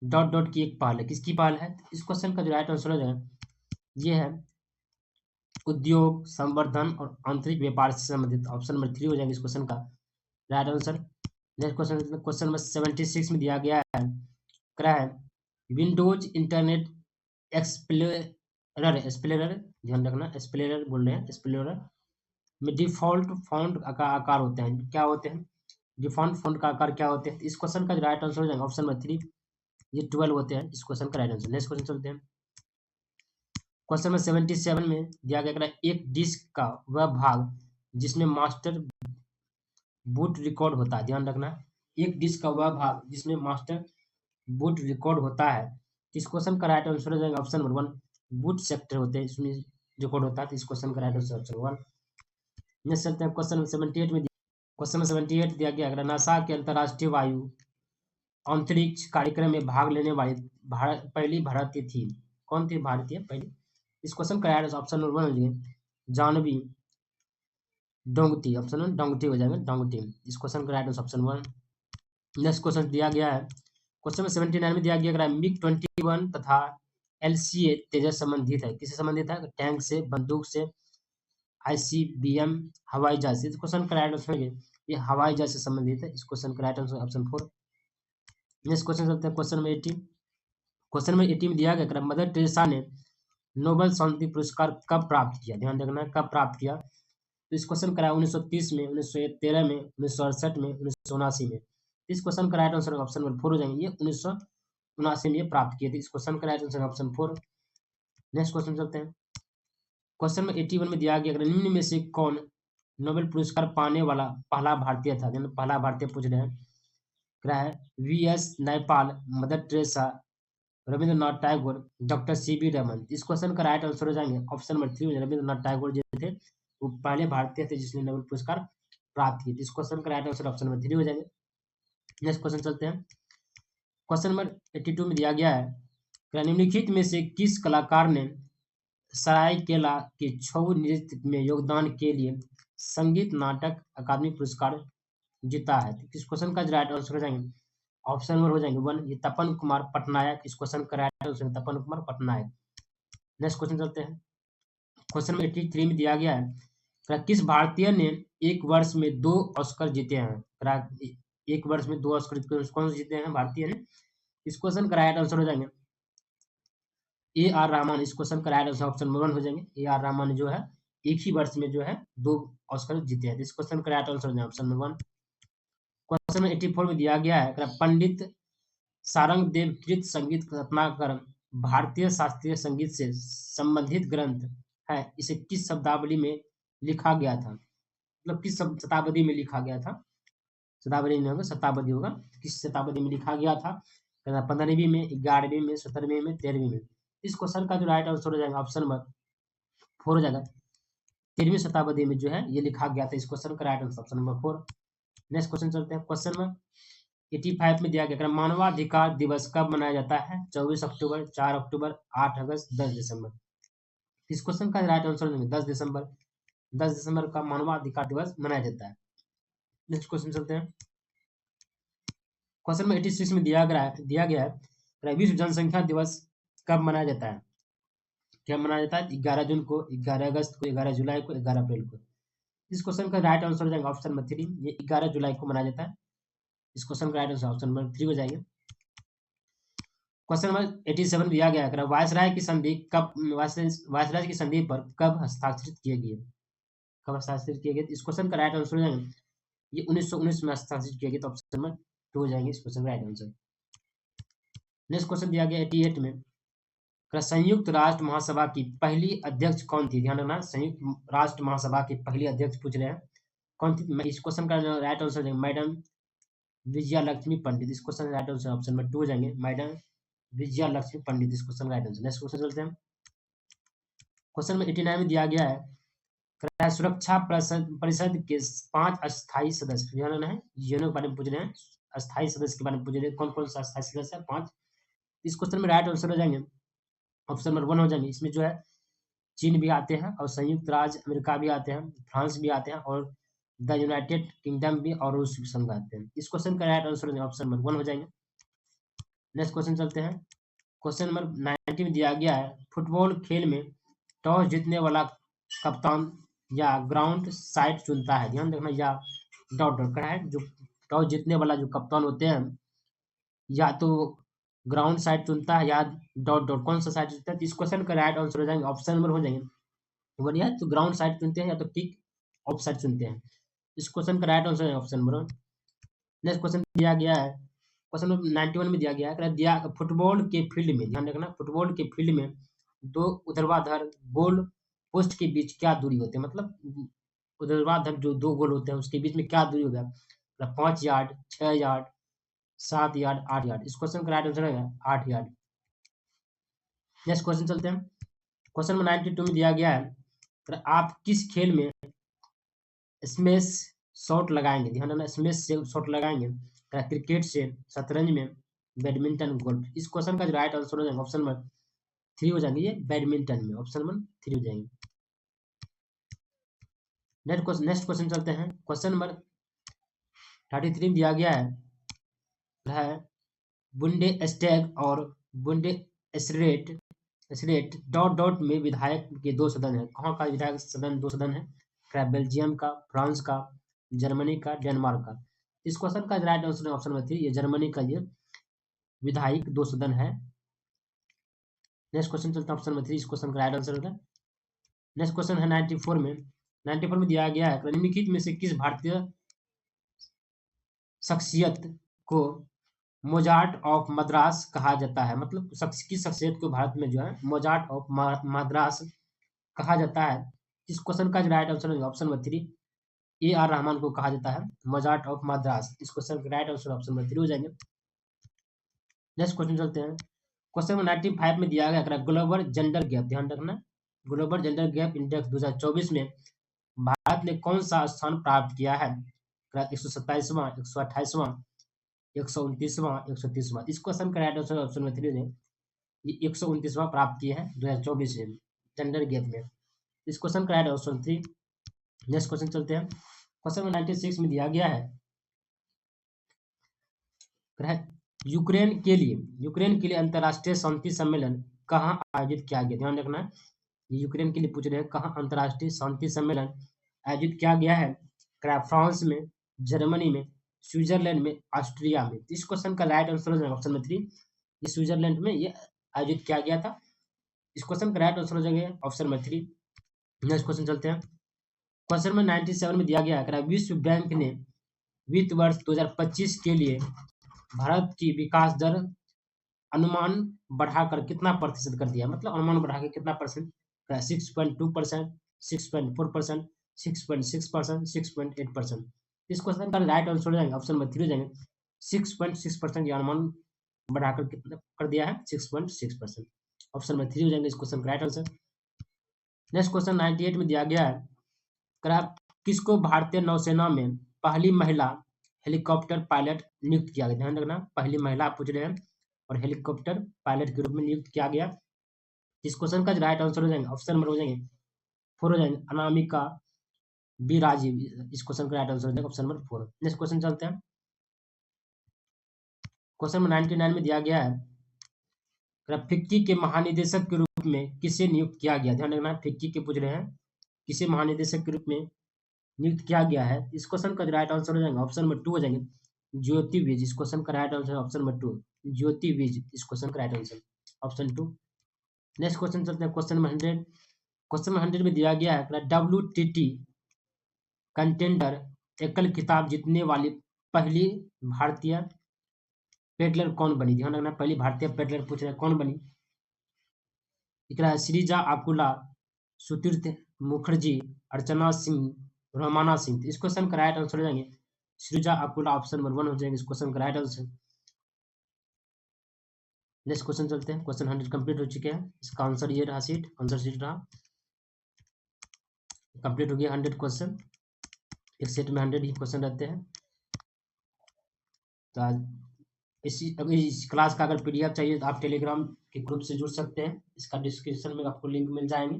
dot dot की एक पहल है। किसकी पहल है? इस क्वेश्चन का जो राइट आंसर हो जाए ये है उद्योग, संवर्धन और आंतरिक व्यापार से संबंधित। ऑप्शन नंबर 3 हो जाएंगे इस क्वेश्चन का right answer. Next question number 76 में दिया गया है विंडोज इंटरनेट एक्सप्लोरर ध्यान रखना, एक्सप्लोरर बोल रहे हैं, एक्सप्लोरर में डिफॉल्ट फॉन्ट का आकार होते हैं, क्या होते हैं? डिफॉल्ट फॉन्ट का आकार क्या होते हैं? इस क्वेश्चन का राइट आंसर हो जाएगा ऑप्शन नंबर 3, ये 12 होते हैं इस क्वेश्चन का राइट आंसर। नेक्स्ट क्वेश्चन चलते हैं। क्वेश्चन नंबर 77 में दिया गया एक डिस्क का वह भाग जिसमें मास्टर बूट रिकॉर्ड होता है, ध्यान रखना, एक डिस्क का वह भाग जिसमें मास्टर बूट रिकॉर्ड होता है। इस क्वेश्चन का राइट आंसर हो जाएगा ऑप्शन नंबर 1, बूट सेक्टर होते हैं इसमें रिकॉर्ड होता है। तो इस क्वेश्चन का राइट आंसर ऑप्शन 1। नेक्स्ट चलते हैं क्वेश्चन नंबर 78 में। क्वेश्चन नंबर 78 दिया गया नासा के अंतर्राष्ट्रीय वायु अंतरिक्ष कार्यक्रम में भाग लेने वाली पहली भारतीय थी, कौन थी भारतीय पहली? इस क्वेश्चन का राइट ऑप्शन नंबर 1 हो जाएगा जानवी डोंगटी। ऑप्शन 1 डोंगटी हो जाएगा, डोंगटी। इस क्वेश्चन का right answer option 1। Next question दिया गया है क्वेश्चन में 79 में दिया गया मिग 21 तथा एलसीए तेजस संबंधित है, किससे संबंधित है? टैंक से, बंदूक से, आईसीबीएम, हवाई जहाज से। इस क्वेश्चन का राइट आंसर है ये हवाई जहाज से संबंधित है। इस क्वेश्चन का right answer option 4। Next question चलते हैं क्वेश्चन नंबर 80। क्वेश्चन नंबर 80 में दिया गया मदर टेरेसा ने नोबेल शांति पुरस्कार कब प्राप्त किया? ध्यान रखना कब प्राप्त किया। तो इस क्वेश्चन का 1930 में, 1913 में, 1968 में, 1979 में। इस क्वेश्चन का राइट आंसर ऑप्शन नंबर 4 हो जाएंगे, ये 1979 में प्राप्त किए थे। इस क्वेश्चन का right answer option 4। Next question चलते हैं। क्वेश्चन में 81 में दिया गया निम्न में से कौन नोबेल पुरस्कार पाने वाला पहला भारतीय था? पहला भारतीय पूछ रहे हैं। क्या है? V S Naipaul, Mother Teresa, Rabindranath Tagore, doctor C V Raman. इस क्वेश्चन का राइट आंसर हो जाएंगे ऑप्शन नंबर 3 रविंद्रनाथ टैगोर जो थे वो पहले भारतीय थे जिसने नोबेल पुरस्कार प्राप्त किए। इस क्वेश्चन का राइट आंसर ऑप्शन नंबर 3 हो जाएंगे। नेक्स्ट क्वेश्चन चलते हैं। क्वेश्चन नंबर 82 में दिया गया है निम्नलिखित में से किस कलाकार ने सरायकेला के छऊ नृत्य में योगदान के लिए संगीत नाटक अकादमी पुरस्कार जीता है? तो इस क्वेश्चन का राइट आंसर हो जाएंगे ऑप्शन नंबर हो जाएंगे 1, ये तपन कुमार पटनायक। इस क्वेश्चन का राइट आंसर तपन कुमार पटनायक। नेक्स्ट क्वेश्चन चलते हैं। क्वेश्चन नंबर 83 में दिया गया है किस भारतीय ने एक वर्ष में 2 ऑस्कर जीते हैं? एक वर्ष में 2 ऑस्कर कौन से जीते हैं भारतीय ने? इस क्वेश्चन का राइट आंसर हो जाएंगे ए आर रहमान। इस क्वेश्चन का राइट आंसर ऑप्शन नंबर 1 हो जाएंगे। ए आर रहमान जो है एक ही वर्ष में जो है 2 ऑस्कर जीते हैं। इस क्वेश्चन का राइट आंसर हो जाएगा ऑप्शन नंबर 1। क्वेश्चन नंबर 84 में दिया गया है पंडित सारंगदेव कृत संगीत रत्नाकर भारतीय शास्त्रीय संगीत से संबंधित ग्रंथ है, इसे किस शब्दावली में लिखा गया था? मतलब किस शताब्दी में लिखा गया था? शताब्दी नहीं होगा, शताब्दी होगा। किस शताब्दी में लिखा गया था? 15वीं में, 11वीं में, 17वीं में, 13वीं में। इस क्वेश्चन का जो राइट आंसर हो जाएगा ऑप्शन नंबर 4 हो जाएगा 13वीं शताब्दी में जो है ये लिखा गया था। इस क्वेश्चन का right answer option number 4। Next question चलते हैं। क्वेश्चन में 85 में दिया गया मानवाधिकार दिवस कब मनाया जाता है? 24 अक्टूबर, 4 अक्टूबर, 8 अगस्त, 10 दिसंबर। इस क्वेश्चन का राइट आंसर 10 दिसंबर। 10 दिसंबर का मानवाधिकार दिवस मनाया जाता है। नेक्स्ट क्वेश्चन चलते हैं। क्वेश्चन में 86 में दिया गया है विश्व जनसंख्या दिवस कब मनाया जाता है? क्या मनाया जाता है? 11 जून को, 11 अगस्त को, 11 जुलाई को, 11 अप्रैल को। इस क्वेश्चन का राइट आंसर हो जाएगा ऑप्शन नंबर 3, ये 11 जुलाई को मनाया जाता है। इस क्वेश्चन का राइट आंसर ऑप्शन नंबर 3 हो जाएगा। क्वेश्चन नंबर 87 दिया गया है वायसराय की संधि कब वायसराय की संधि पर कब हस्ताक्षरित किए गए? कब हस्ताक्षरित किए गए? इस क्वेश्चन का राइट आंसर हो जाएगा ये 1919 में हस्ताक्षरित किए गए, तो ऑप्शन नंबर 2 हो जाएंगे इस क्वेश्चन का राइट आंसर। नेक्स्ट क्वेश्चन दिया गया 88 में संयुक्त राष्ट्र महासभा की पहली अध्यक्ष कौन थी? ध्यान रखना, संयुक्त राष्ट्र महासभा की पहली अध्यक्ष पूछ रहे हैं कौन थी? इस क्वेश्चन का right answer madam Vijaya Lakshmi Pandit. इस क्वेश्चन का राइट आंसर ऑप्शन नंबर 2 हो जाएंगे, मैडम विजया लक्ष्मी पंडित। इस क्वेश्चन का राइट आंसर। नेक्स्ट क्वेश्चन चलते हैं। क्वेश्चन में 89 में दिया गया है सुरक्षा परिषद के 5 अस्थायी सदस्य, ध्यान रखना है, यूएनओ के बारे में पूछ रहे हैं, अस्थायी सदस्य के बारे में पूछ रहे हैं, कौन कौन सा अस्थायी सदस्य है? 5। इस क्वेश्चन में राइट आंसर हो जाएंगे ऑप्शन नंबर 1 हो जाएंगे। इसमें जो है चीन भी आते हैं और संयुक्त राज्य अमेरिका भी आते हैं, फ्रांस भी आते हैं और द यूनाइटेड किंगडम भी और रूस भी संघ आते हैं। इस क्वेश्चन का राइट आंसर ऑप्शन नंबर 1 हो जाएंगे। नेक्स्ट क्वेश्चन चलते हैं। क्वेश्चन नंबर 90 में दिया गया है फुटबॉल खेल में टॉस जीतने वाला कप्तान या ग्राउंड साइड चुनता है, ध्यान रखना, या डॉट डॉट का है, जो टॉस जीतने वाला जो कप्तान होते हैं या तो ग्राउंड साइड चुनता है या डॉट डॉट, कौन सा साइड चुनता है? तो इस क्वेश्चन का राइट आंसर हो जाएंगे ऑप्शन नंबर हो जाएंगे वन, या तो ग्राउंड साइड चुनते हैं या तो किक ऑफ साइड चुनते हैं। इस क्वेश्चन का राइट आंसर है ऑप्शन नंबर 1। नेक्स्ट क्वेश्चन दिया गया है क्वेश्चन नंबर 91 में दिया गया है दिया फुटबॉल के फील्ड में, ध्यान रखना, फुटबॉल के फील्ड में 2 ऊर्ध्वाधर गोल पोस्ट के बीच क्या दूरी होती है? मतलब ऊर्ध्वाधर जो 2 गोल होते हैं उसके बीच में क्या दूरी होगा? 5 यार्ड, 6 यार्ड, 7 यार्ड, 8 यार्ड। इस क्वेश्चन का राइट आंसर है 8 यार्ड। नेक्स्ट क्वेश्चन चलते हैं। क्वेश्चन में 92 में दिया गया है आप किस खेल में स्मैश शॉट लगाएंगे? ध्यान रखना, स्मैश से शॉट लगाएंगे, क्रिकेट से, शतरंज में, बैडमिंटन, गोल्फ। इस क्वेश्चन का जो राइट आंसर हो जाएगा ऑप्शन नंबर 3 हो जाएंगे, ये बैडमिंटन में, ऑप्शन नंबर 3 हो जाएंगे। नेक्स्ट क्वेश्चन चलते हैं। क्वेश्चन नंबर 33 में दिया गया है बुंडे स्टैग और बुंडे एसरेट डॉट डॉट में विधायक के 2 सदन है। कहाँ का विधायक सदन 2 सदन है? बेल्जियम का, फ्रांस का, जर्मनी का, डेनमार्क का। इस क्वेश्चन का राइट आंसर ऑप्शन नंबर 3, ये जर्मनी का ये विधायक 2 सदन है। नेक्स्ट क्वेश्चन चलता है ऑप्शन नंबर 3, इस क्वेश्चन का राइट आंसर होगा। नेक्स्ट क्वेश्चन है 94 में दिया गया है निम्नलिखित में से किस भारतीय शख्सियत को मोजार्ट ऑफ मद्रास कहा जाता है? मतलब किस शख्सियत को भारत में जो है मोजार्ट ऑफ मद्रास कहा जाता है? इस क्वेश्चन का जो राइट आंसर है ऑप्शन नंबर 3, AR रहमान को कहा जाता है मोजार्ट ऑफ मद्रास। इस क्वेश्चन का राइट आंसर ऑप्शन नंबर 3 हो जाएंगे। नेक्स्ट क्वेश्चन चलते हैं। क्वेश्चन नंबर 95 में दिया गया ग्लोबल जेंडर गैप, ध्यान रखना, ग्लोबल जेंडर गैप इंडेक्स 2024 में भारत ने कौन सा स्थान प्राप्त किया है? 127वां, 128वां, 129वां, 130वां। इस क्वेश्चन का राइट आंसर ऑप्शन नंबर 3 है, ये 129वां प्राप्त किया है 2024 में जेंडर गैप में। इस क्वेश्चन का राइट ऑप्शन 3। नेक्स्ट क्वेश्चन चलते हैं। क्वेश्चन नंबर 96 में दिया गया है यूक्रेन के लिए अंतर्राष्ट्रीय शांति सम्मेलन कहाँ आयोजित किया गया? ध्यान रखना, यूक्रेन के लिए पूछ रहे हैं कहाँ अंतर्राष्ट्रीय शांति सम्मेलन आयोजित किया गया है? फ्रांस में, जर्मनी में, स्विट्जरलैंड में, ऑस्ट्रिया में। इस क्वेश्चन का राइट आंसर हो ऑप्शन नंबर 3, ये स्विट्जरलैंड में ये आयोजित किया गया था। इस क्वेश्चन का राइट आंसर हो जाएगा ऑप्शन नंबर 3। नेक्स्ट क्वेश्चन चलते हैं। क्वेश्चन में 97 में दिया गया है विश्व बैंक ने वित्त वर्ष 2025 के लिए भारत की विकास दर अनुमान बढ़ाकर कितना प्रतिशत कर दिया? मतलब अनुमान बढ़ाकर कितना परसेंट? 6.2%, 6.4%, 6.6%, 6.8%। इस क्वेश्चन का राइट आंसर हो जाएंगे ऑप्शन नंबर 3 हो जाएंगे, 6.6% या अनुमान बढ़ाकर कितना कर दिया है? 6.6%। ऑप्शन नंबर 3 हो जाएंगे इस क्वेश्चन का राइट आंसर। नेक्स्ट क्वेश्चन 98 में दिया गया है किसको भारतीय नौसेना में पहली महिला हेलीकॉप्टर पायलट नियुक्त किया गया। ध्यान रखना, पहली महिला आप पूछ रहे हैं और हेलीकॉप्टर पायलट के रूप में नियुक्त किया गया। इस क्वेश्चन का राइट आंसर हो जाएंगे, ऑप्शन नंबर हो जाएंगे 4 हो जाएंगे, अनामिका बी राजीव। इस क्वेश्चन का राइट आंसर हो जाएगा ऑप्शन नंबर 4। नेक्स्ट क्वेश्चन चलते हैं। क्वेश्चन नंबर 99 में दिया गया है, फिक्की के महानिदेशक के रूप में किसे नियुक्त किया गया। ध्यान रखना, फिक्की के पूछ रहे हैं, किसे महानिदेशक के रूप में नियुक्त किया गया है। इस क्वेश्चन का राइट आंसर हो जाएगा ऑप्शन नंबर 2 हो जाएंगे, ज्योति विज। इस क्वेश्चन का राइट आंसर ऑप्शन नंबर 2, ज्योति विज। इस क्वेश्चन का right answer option 2। Next question चलते हैं क्वेश्चन नंबर 100। क्वेश्चन नंबर 100 में दिया गया है, WTT कंटेंडर एकल खिताब जीतने वाली पहली भारतीय पेडलर कौन बनी। ध्यान रखना, पहली भारतीय पेडलर पूछ रहे हैं कौन बनी। दिख रहा है श्रीजा आकुला, सुतीर्थ मुखर्जी, अर्चना सिंह, रोमाना सिंह। इस क्वेश्चन का राइट आंसर हो जाएंगे श्रीजा आकुला, ऑप्शन नंबर 1 हो जाएंगे इस क्वेश्चन का राइट आंसर। नेक्स्ट क्वेश्चन चलते हैं। क्वेश्चन 100 कंप्लीट हो चुके हैं। इसका आंसर ये रहा, सीट आंसर सीट रहा, कंप्लीट हो गया 100 क्वेश्चन। एक सेट में 100 ही क्वेश्चन रहते हैं। तो आज इस क्लास का अगर PDF चाहिए तो आप टेलीग्राम के ग्रुप से जुड़ सकते हैं। इसका डिस्क्रिप्शन में आपको लिंक मिल जाएंगे।